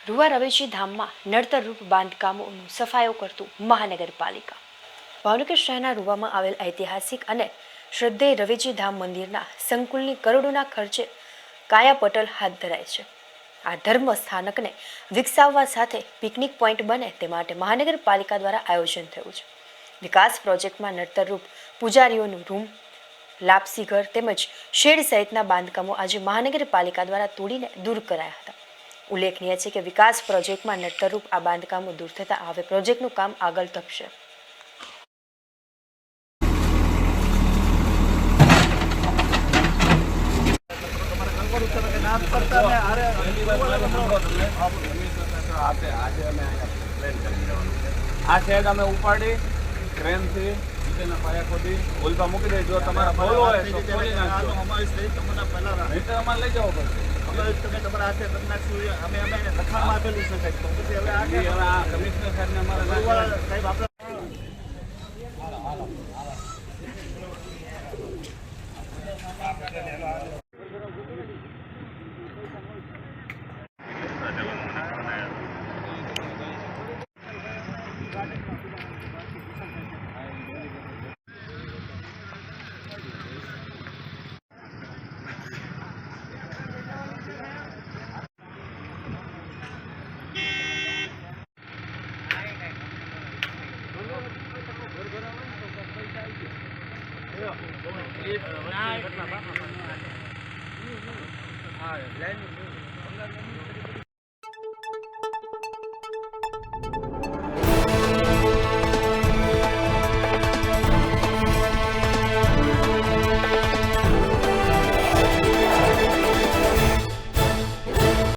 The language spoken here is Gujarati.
રૂવા રવેચી ધામમાં નડતરરૂપ બાંધકામોનું સફાયો કરતું મહાનગરપાલિકા. ભાવનગર શહેરના રૂવામાં આવેલ ઐતિહાસિક અને શ્રદ્ધેય રવેચી ધામ મંદિરના સંકુલની કરોડોના ખર્ચે કાયાપલટ હાથ ધરાય છે. આ ધર્મ સ્થાનકને વિકસાવવા સાથે પિકનિક પોઈન્ટ બને તે માટે મહાનગરપાલિકા દ્વારા આયોજન થયું છે. વિકાસ પ્રોજેક્ટમાં નડતરરૂપ પૂજારીઓનું રૂમ, લાપસી ઘર તેમજ શેડ સહિતના બાંધકામો આજે મહાનગરપાલિકા દ્વારા તોડીને દૂર કરાયા હતા. ઉલ્લેખનીય છે કે વિકાસ પ્રોજેક્ટમાં નડતરરૂપ આ બાંધકામો દૂર થતાં હવે પ્રોજેક્ટનું કામ આગળ ધપશે. આ શેડ અમે ઉપાડી ક્રેનથી નીચેના પાયા ખોદી ઓલપા મૂકી દે. જો તમારા બોલો હોય તો ખોલી નાખજો. નહીંતર અમારે લઈ જવો પડશે. તમે તમારા હાથે કરી નાખશું. અમે લખાણમાં આપેલું છે સાહેબ. તો પછી હવે આ કમિશનર સાહેબને અમારે સાહેબ આપણે લાઈન